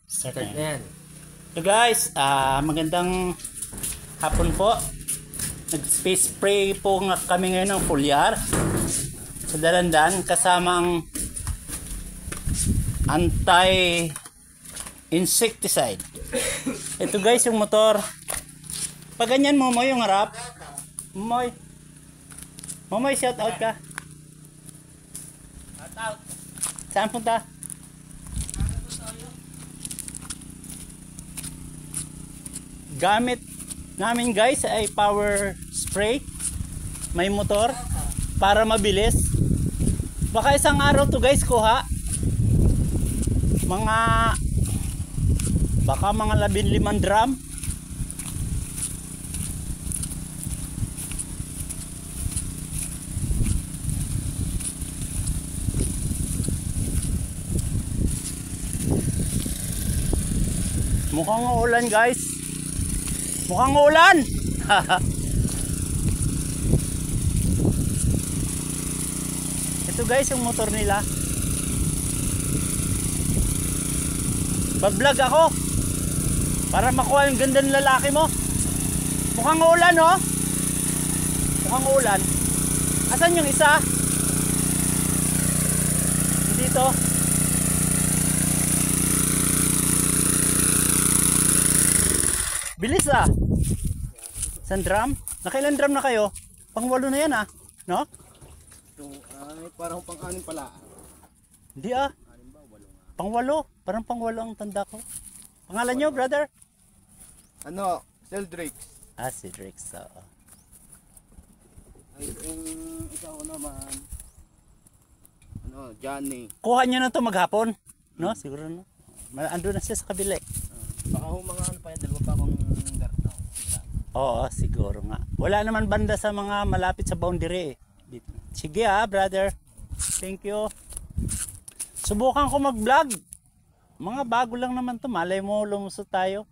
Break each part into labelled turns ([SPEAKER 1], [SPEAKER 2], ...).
[SPEAKER 1] Start na yan.
[SPEAKER 2] So guys, magandang hapon po. Nag-space spray po kami ngayon ng foliar sa Dalandan kasama ang anti-insecticide. Ito guys yung motor. Pag ganyan Momoy yung harap. Momoy shout out ka. Shout out. Saan punta? Gamit namin guys ay power spray. May motor para mabilis. Baka isang araw to guys kuha. Baka mga 15 drum. Mukhang uulan guys. Mukhang uulan. Ito guys yung motor nila. Bablog ako para makuha yung ganda ng lalaki mo. Mukhang uulan oh. Mukhang uulan. Asan yung isa? Dito. Bilis ah. Isang drum? Nakailan drum na kayo? Pang-8 na yan ah. No?
[SPEAKER 1] Ito ay parang pang-6 pala.
[SPEAKER 2] Hindi ah. Pang-8. Parang pang-8 ang tanda ko. Pangalan nyo brother?
[SPEAKER 1] Ano? Seldrix.
[SPEAKER 2] Ah si Drix.
[SPEAKER 1] Ay yung ikaw naman. Ano? Johnny.
[SPEAKER 2] Kuha nyo na to maghapon. No? Siguro no? Ando na siya sa kabila eh.
[SPEAKER 1] Baka mga ano pa yan. Dalawa pa akong garno.
[SPEAKER 2] Oo, siguro nga. Wala naman banda sa mga malapit sa boundary eh. Dito. Sige ah, brother. Thank you. Subukan ko mag-vlog. Mga bago lang naman to. Malay mo, lumusot tayo.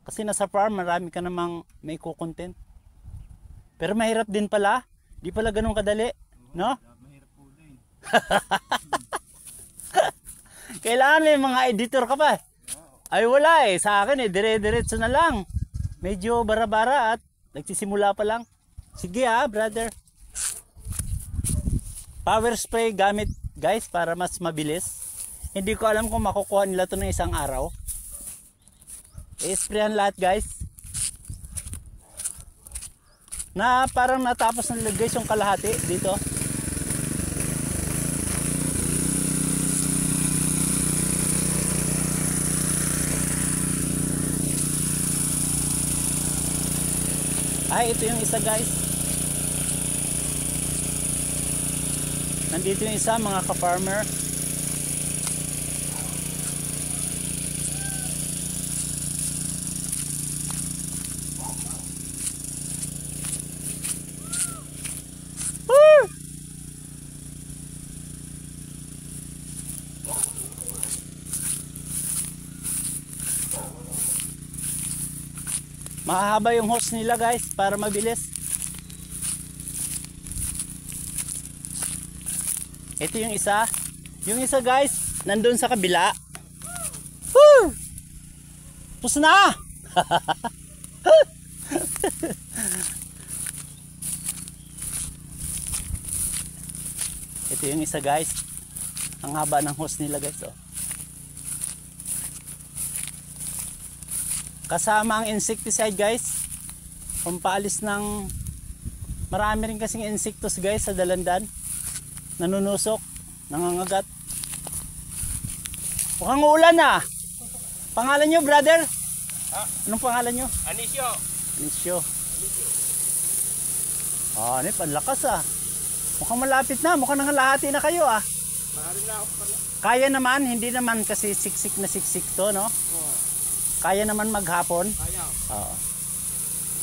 [SPEAKER 2] Kasi nasa farm, marami ka namang may content. Pero mahirap din pala. Di pala ganun kadali. No?
[SPEAKER 1] Mahirap po din.
[SPEAKER 2] Kailangan may mga editor ka pa. Ay wala eh. Sa akin eh, dire-diretso na lang. Medyo bara-bara at nagsisimula pa lang. Sige ah, brother. Power spray gamit guys para mas mabilis. Hindi ko alam kung makukuha nila to ng isang araw. I-sprayan lahat guys. Na parang natapos na guys yung kalahati dito. Ay, ito yung isa guys. Nandito yung isa mga ka-farmer. Mahahaba yung hose nila guys para mabilis. Ito yung isa. Yung isa guys, nandun sa kabila. Woo! Pus na! Ito yung isa guys. Ang haba ng hose nila guys. Oh. Kasama ang insecticide guys. Pampaalis ng marami rin kasing insektos guys sa Dalandan. Nanunusok, nangangagat. Mukhang ulan ah. Pangalan nyo brother?
[SPEAKER 1] Ha?
[SPEAKER 2] Anong pangalan nyo?
[SPEAKER 1] Anisyo.
[SPEAKER 2] Anisyo. Ah, ano panlakas ah. Mukhang malapit na, mukhang nangalahati na kayo ah.
[SPEAKER 1] Maaari na ako pala.
[SPEAKER 2] Kaya naman, hindi naman kasi siksik na siksik to no?
[SPEAKER 1] Oo.
[SPEAKER 2] Kaya naman maghapon.
[SPEAKER 1] Kaya.
[SPEAKER 2] Oo.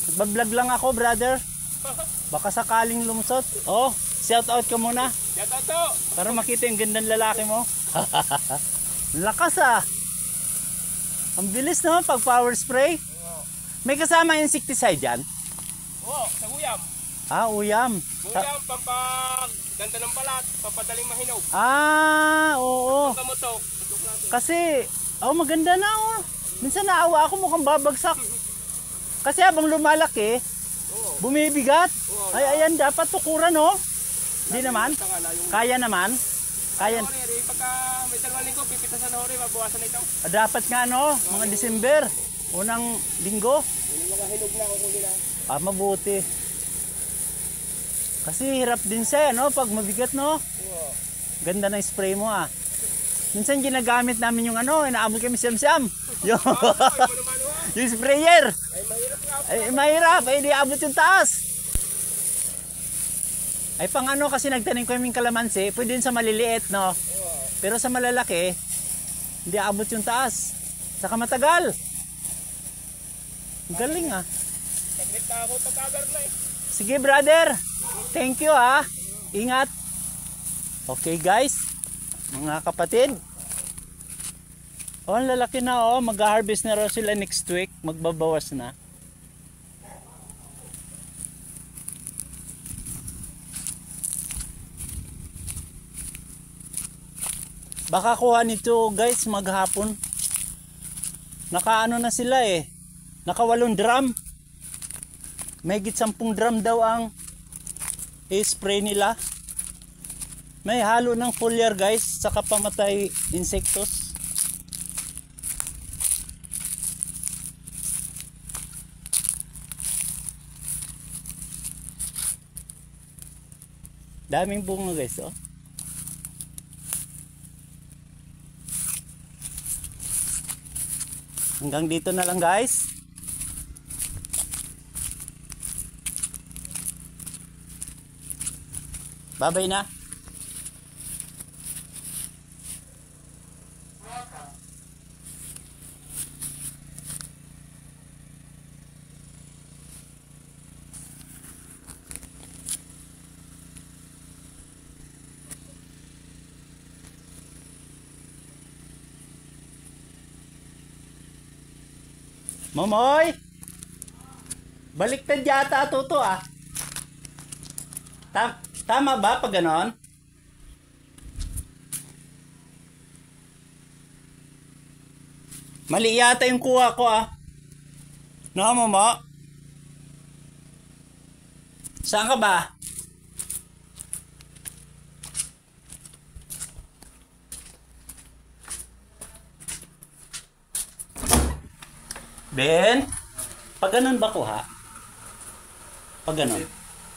[SPEAKER 2] Nagbablog lang ako, brother. Baka sakaling lumusot. Oh, shout out ka muna.
[SPEAKER 1] Shout out to.
[SPEAKER 2] Para makita yung gandang lalaki mo. Lakas ah. Ang bilis naman pag power spray.
[SPEAKER 1] Oo.
[SPEAKER 2] May kasama insecticide yan?
[SPEAKER 1] Oo, sa uyam.
[SPEAKER 2] Ah, uyam.
[SPEAKER 1] Uyam, pampag ganda ng balat, papadaling mahinog.
[SPEAKER 2] Ah, oo.
[SPEAKER 1] Kamutok.
[SPEAKER 2] Kasi Oh, maganda na oh. Minsan naawa ako mukhang babagsak. Kasi habang lumalaki, bumibigat. Ay, ayan, dapat tukuran oh. Hindi naman. Kaya naman. Kaya.
[SPEAKER 1] Pagka may 2 linggo, pipitasan na hori, mabawasan na ito.
[SPEAKER 2] Dapat nga no, mga December. Unang linggo.
[SPEAKER 1] Yung mga hinog na kukunin na.
[SPEAKER 2] Mabuti. Kasi hirap din siya, no? Pag mabigat, no? Ganda ng spray mo, ah. Minsan ginagamit namin yung ano, inaabot kami siyam-siyam. Yung sprayer. Ay, mahirap. Ay, di-abot yung taas. Ay, pang ano, kasi nagtanim ko yung kalamansi, pwede din sa maliliit, no? Pero sa malalaki, hindi abot yung taas. Saka matagal. Galing, ah.
[SPEAKER 1] Naglit na ako pagkagar na eh.
[SPEAKER 2] Sige, brother. Thank you, ah. Ingat. Okay, guys. Mga kapatid. Oh, ang lalaki na, oh. Mag-harvest na raw sila next week. Magbabawas na. Baka kuha nito, guys, maghapon. Nakaano na sila eh. Naka 8 drum. May higit 10 drum daw ang i-spray nila. May halo ng foliar, guys, saka pamatay insektos. Daming bunga, guys, oh. Hanggang dito na lang, guys. Bye-bye na. Momoy! Baliktad yata toto ah. Tama ba pag ganon? Mali yata yung kuha ko ah. No, Momo? Saan ka ba? Ben, pag ganun ba kuha? Pag ganun?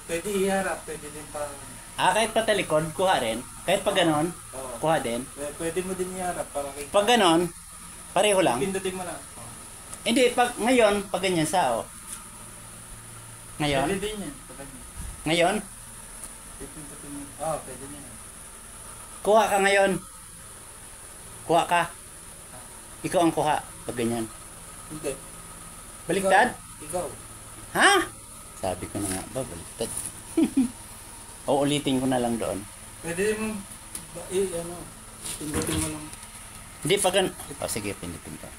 [SPEAKER 3] Pwede iharap, pwede din parang...
[SPEAKER 2] Kahit patalikod, kuha rin? Kahit pag ganun, kuha din?
[SPEAKER 3] Pwede mo din iharap para kay...
[SPEAKER 2] Pag ganun, pareho lang?
[SPEAKER 3] Pindutin mo lang.
[SPEAKER 2] Hindi, ngayon, pag ganyan sa, oh. Ngayon?
[SPEAKER 3] Pwede din yan.
[SPEAKER 2] Ngayon?
[SPEAKER 3] Pindutin mo. Pwede din yan.
[SPEAKER 2] Kuha ka ngayon. Kuha ka. Ikaw ang kuha, pag ganyan.
[SPEAKER 3] Hindi.
[SPEAKER 2] Baliktad?
[SPEAKER 3] Ikaw.
[SPEAKER 2] Ha? Sabi ko na nga ba, baliktad. O ulitin ko na lang doon.
[SPEAKER 3] Pwede mo, pindutin mo lang.
[SPEAKER 2] Hindi pag sige, pindutin ko.